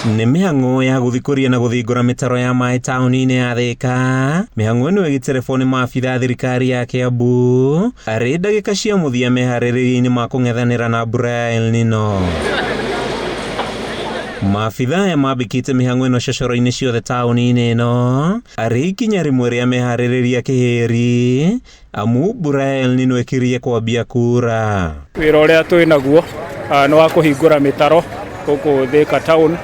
Nĩ mĩhang'o ya gũthikũria na gũthingũra mĩtaro ya maĩ taũni-inĩ ya Thika. Mĩhang'o ĩno ĩgĩterebwo nĩ maabitha thirikari ya Kiambu arĩ ndagĩka cia mũthia meharĩrĩria-inĩ ma kũng'ethanĩra na mbura ya El Nino. Maabitha aya mambĩkĩte mĩhang'o ĩno cocoro-inĩ ciothe taũni-inĩ ĩno arĩ ikinya rĩmwe rĩa meharĩrĩria kĩhĩri amu mbura ya El Nino ĩkĩrie kwambia kura. Wĩra ũrĩa twĩ naguo nĩ wa kũhingũra mĩtaro gũkũ Thika town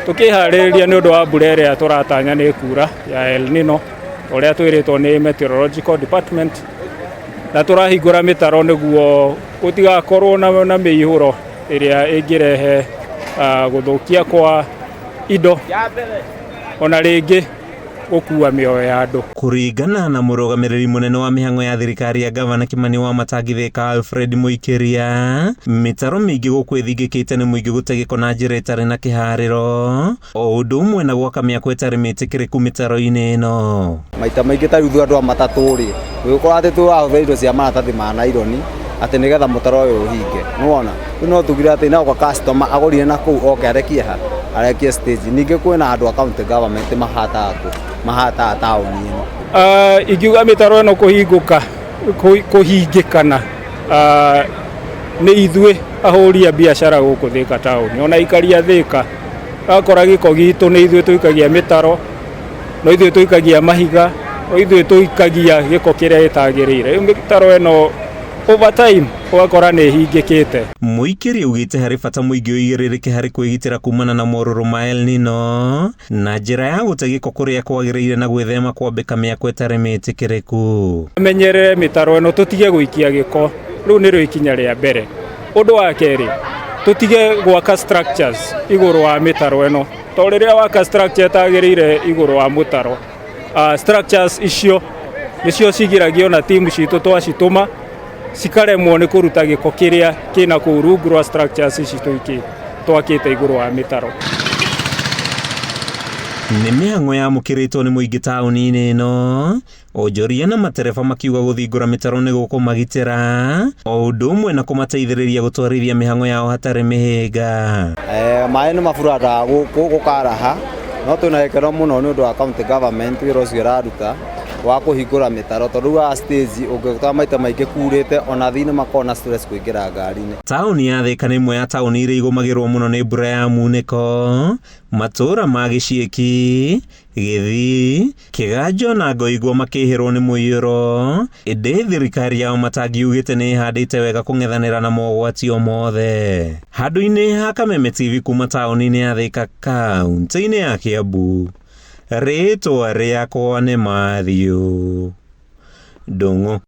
tũkĩharĩrĩria nĩ ũndũ wa mbura ĩrĩa tũratanya nĩ kura ya El Nino ũrĩa twĩrĩtwo nĩ Meteorological Department, na tũrahingũra mĩtaro nĩguo gũtigakorwo na mĩihũro ĩrĩa ĩngĩrehe gũthũkia kwa indo ona rĩngĩ gũkua mĩoyo ya andũ. Kũringana na mũrũgamĩrĩri mũnene wa mĩhang'o ya thirikari ya Gavana Kimani Wamatangi Thika Alfred Mũikĩria, mĩtaro mĩingĩ gũkũ ĩthingĩkĩte nĩ mũingĩ gũte gĩko na njĩra ĩtarĩ na kĩharĩro o ũndũ ũmwe na gwaka mĩako ĩtarĩ mĩtĩkĩrĩku mĩtaro-inĩ ĩno. Maita maingĩ ta rĩu andũ a matatũ-rĩ gũgĩkorwo atĩ tũrahũthĩra indo cia maratathi ma naironi atĩ nĩgetha mũtaro ũyũ ũhinge. Nĩwona rĩu no tugire atĩ no customer agũrire na kũu oke arekie stage. Ningĩ kwĩna andũ a county government mahataga taũni ĩno. Ingiuga mĩtaro ĩno kũhingĩkana nĩ ithuĩ ahũri a biacara gũkũ Thika taũni, ona ikari a Thika akora gĩko gitũ nĩ ithuĩ tũikagia mĩtaro, no ithuĩ tũikagia mahiga, no ithuĩ tũikagia gĩko kĩrĩa gĩtagĩrĩire. Mĩtaro ĩno over time ũgakora nĩ hingĩkĩte. Mũikĩria ugĩte harĩ bata mũingĩ ũigĩrĩrĩke harĩ kwĩgitĩra kumana na morũrũ ma El Nino na njĩra ya gũte gĩko kũrĩa kwagĩrĩire na gwĩthema kwambĩka mĩako ĩtarĩ mĩtĩkĩrĩku. Menyerere mĩtaro ĩno, tũtige gũikia gĩko, rĩu nĩrĩo ikinya rĩa mbere. Ũndũ wa kerĩ, tũtige gwaka structures igũrũ wa mĩtaro ĩno, to rĩrĩa waka structure ĩtagĩrĩire igũrũ wa mũtaro, structures icio nĩcio cigiragio na timu citũ twacitũma cikaremwo nĩ kũruta gĩko kĩrĩa kĩna kũu rungu rwa structures ici twakĩte igũrũ wa mĩtaro. Nĩ mĩhang'o yamũkĩrĩtwo nĩ mũingĩ taũni-inĩ ĩno, onjoria na matereba makiuga gũthingũra mĩtaro nĩ gũkũmagitĩra o ũndũ ũmwe na kũmateithĩrĩria gũtwarithia mĩhang'o yao hatarĩ mĩhĩnga. Maĩ nĩ maburaga gũkaraha, no twĩna gĩkeno mũno nĩ ũndũ wa county government wĩra ũcio ĩraruta wa kũhingũra mĩtaro, tondũ wa stage ũngĩkora maita maingĩ kurĩte ona thĩinĩ makona stress kũingĩra ngari-inĩ. Taũni ya Thika nĩ ĩmwe ya taũni iria igũmagĩrwo mũno nĩ mbura ya munĩko. Matũũra ma Gĩciĩki, Gĩthii, Kĩganjo na Ngoigua makĩhĩrwo nĩ mũiyũro, ĩndĩ thirikari yao Wamatangi yugĩte nĩ ĩhandĩte wega kũng'ethanĩra na mogwati o mothe. Handũ-inĩ ha Kameme TV kuma taũni-inĩ ya Thika kaunti-inĩ ya Kiambu, rĩtwa rĩakwa nĩ Matthew Ndung'u.